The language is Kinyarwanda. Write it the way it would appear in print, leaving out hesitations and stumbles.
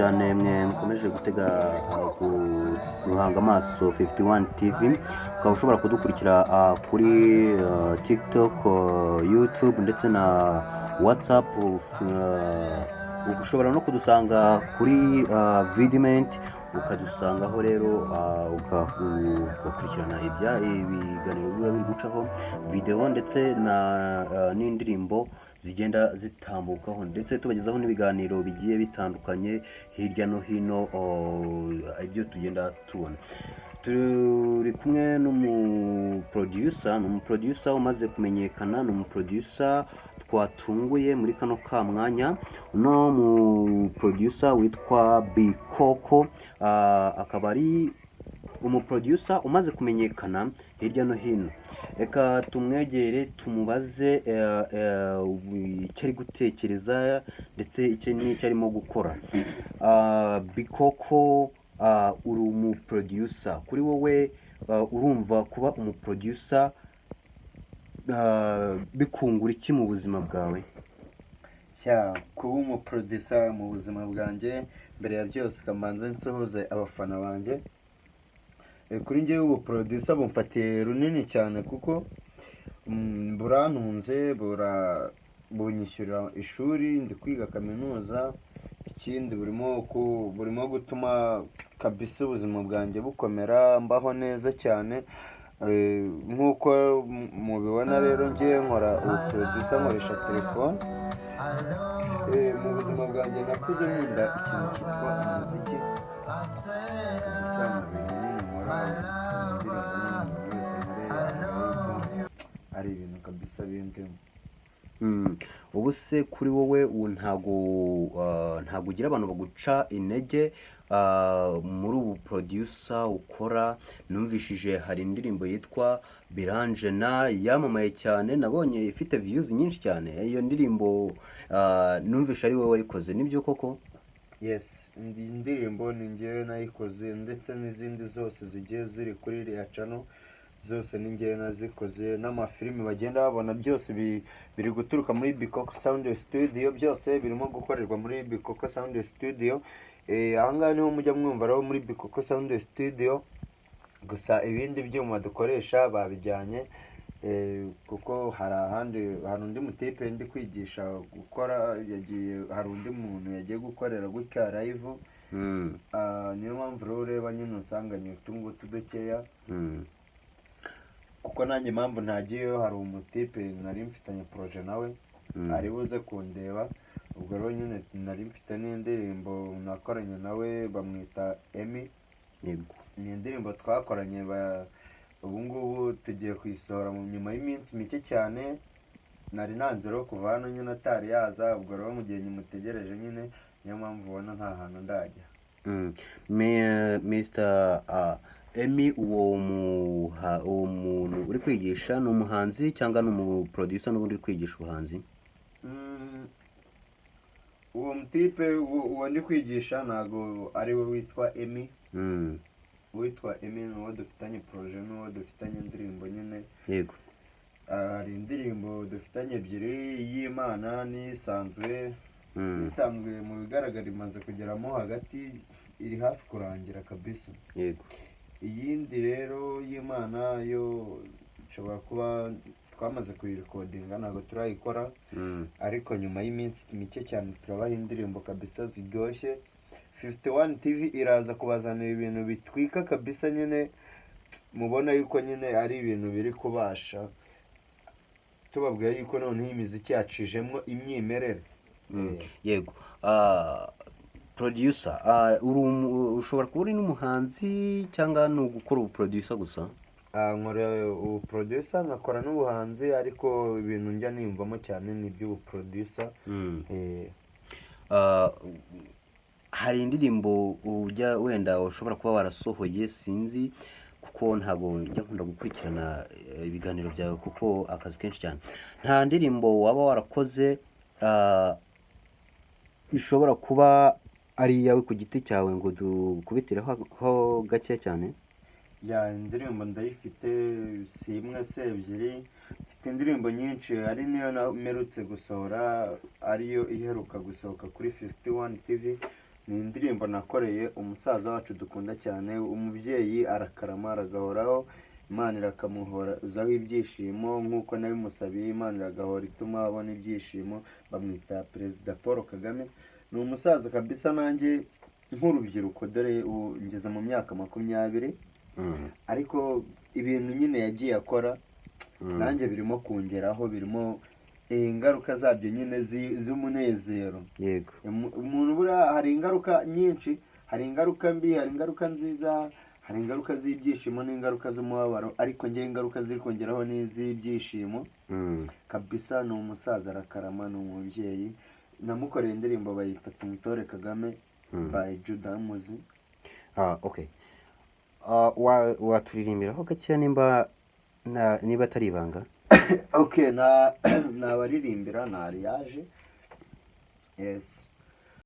cyane mwe mukomeje gutega guhanga amaso 51 TV, ukaba ushobora kudukurikira kuri TikTok, YouTube ndetse na WhatsApp. Ushobora no kudusanga kuri Vidiment, ukadusangaho rero ugakurikirana ibiganiro biba biri gucaho video ndetse n'indirimbo zigenda zitambukaho, ndetse tubagezaho n'ibiganiro bigiye bitandukanye hirya no hino ibyo tugenda tubona. Turi kumwe n'umuproducer umaze kumenyekana, n'umuproducer twatunguye muri kano ka mwanya. No mu producer witwa Bikoko, akaba ari umuproducer umaze kumenyekana hirya no hino. Reka tumwegere tumubaze icyo ari gutekereza ndetse icyo arimo gukora. Bikoko, uri umuproducer, kuri wowe urumva kuba umuproducer bikungura iki mu buzima bwawe? Kuba umuproducer mu buzima bwanjye, mbere ya byose kamanza nsohoze abafana banjye. Kuri njyewe ubuproducer bumfatiye runini cyane, kuko burantunze, bunyishyurira ishuri, ndi kwiga kaminuza. Ikindi burimo gutuma kabisa ubuzima bwanjye bukomera, mbaho neza cyane. Nk'uko mubibona rero, njye nkora ubuproducer, nkoresha telefone. Mu buzima bwanjye nakuze nkunda ikintu cyitwa umuziki. Ari ibintu kabisa bindimo. Ubu se kuri wowe ntago ugira abantu baguca intege muri ubu producer ukora? Numvishije hari indirimbo yitwa Biranjena yamamaye cyane, nabonye ifite views nyinshi cyane. Iyo ndirimbo numvishe ari wowe wayikoze, nibyo koko? Yes, indirimbo ni njyewe nayikoze, ndetse n'izindi zose zigiye ziri kuri iriya channel zose ni njyewe nazikoze. N'amafilimi bagenda babona byose biri guturuka muri Bikoko Sound Studio, byose birimo gukorerwa muri Bikoko Sound Studio. Ahangaha niho mujya mwumva rero muri Bikoko Sound Studio, gusa ibindi byuma dukoresha babijyanye, kuko hari undi mutipe ndi kwigisha gukora, hari undi muntu yagiye gukorera gutya live. Niyo mpamvu rero ureba nyine unsanganye utungutu dukeya, kuko nanjye impamvu ntagiyeyo, hari umutipe nari mfitanye projet nawe ari buze kundeba. Ubwo rero nyine nari mfite n'indirimbo nakoranye nawe, bamwita Emi. Ni indirimbo twakoranye, ubu ngubu tugiye kuyisohora mu nyuma y'iminsi mike cyane. Nari nanze rero kuva hano nyine atari yaza, ubwo rero mu gihe nyimutegereje nyine, niyo mpamvu ubona nta hantu ndajya. Mr. Emi, uwo muntu uri kwigisha ni umuhanzi cyangwa ni umuproducer n'ubundi uri kwigisha ubuhanzi? Uwo mutipe uwo ndi kwigisha ntago ari we witwa Emi. Witwa Emi ni uwo dufitanye projet, n'uwo dufitanye indirimbo nyine. Yego. Hari indirimbo dufitanye ebyiri, y'Imana n'isanzwe. Isanzwe mu bigaragara imaze kugeramo hagati, iri hafi kurangira kabisa. Yego. Iyindi rero y'Imana yo nshobora kuba twamaze kuyirekodinga, ntabwo turayikora, ariko nyuma y'iminsi mike cyane turabaha indirimbo kabisa ziryoshye. 51 TV iraza kubazanira ibintu bitwika kabisa, nyine mubona yuko nyine ari ibintu biri kubasha. Tubabwira yuko noneho imiziki yacijemo imyimerere. Yego. Producer, ushobora kuba uri n'umuhanzi cyangwa ni ugukora ubuproducer gusa? Nkora ubuproducer, nkakora n'ubuhanzi, ariko ibintu njya niyumvamo cyane ni iby'ubuproducer. Hari indirimbo ujya wenda ushobora kuba warasohoye, sinzi kuko ntabwo njya nkunda gukurikirana ibiganiro byawe kuko akazi kenshi cyane. Nta ndirimbo waba warakoze ishobora kuba ari iyawe ku giti cyawe ngo dukubitireho gake cyane? Indirimbo ndayifite, si imwe se ebyiri. Mfite indirimbo nyinshi, ari niyo namerutse gusohora, ariyo iheruka gusohoka kuri 51 TV. ni indirimbo nakoreye umusaza wacu dukunda cyane, umubyeyi arakarama aragahoraho, Imana irakamuhozaho ibyishimo nk'uko nabimusabiye, Imana iragahora ituma abona ibyishimo. Bamwita Perezida Paul Kagame. Ni umusaza kabisa, nanjye nk'urubyiruko, dore ngeze mu myaka 20, ariko ibintu nyine yagiye akora nanjye birimo kungeraho, birimo ingaruka zabyo nyine z'umunezero. yego Umuntu buriya hari ingaruka nyinshi, hari ingaruka mbi, hari ingaruka nziza, hari ingaruka z'ibyishimo n'ingaruka z'umubabaro, ariko njye ingaruka ziri kongeraho n'iz'ibyishimo kabisa. Ni umusaza arakarama, ni umubyeyi. Namukoreye indirimbo bayita Tumutore Kagame by Juda Muzi. okay. Waturirimbiraho gakeya niba atari ibanga? Okay, nabaririmbira na Ariage. Yes.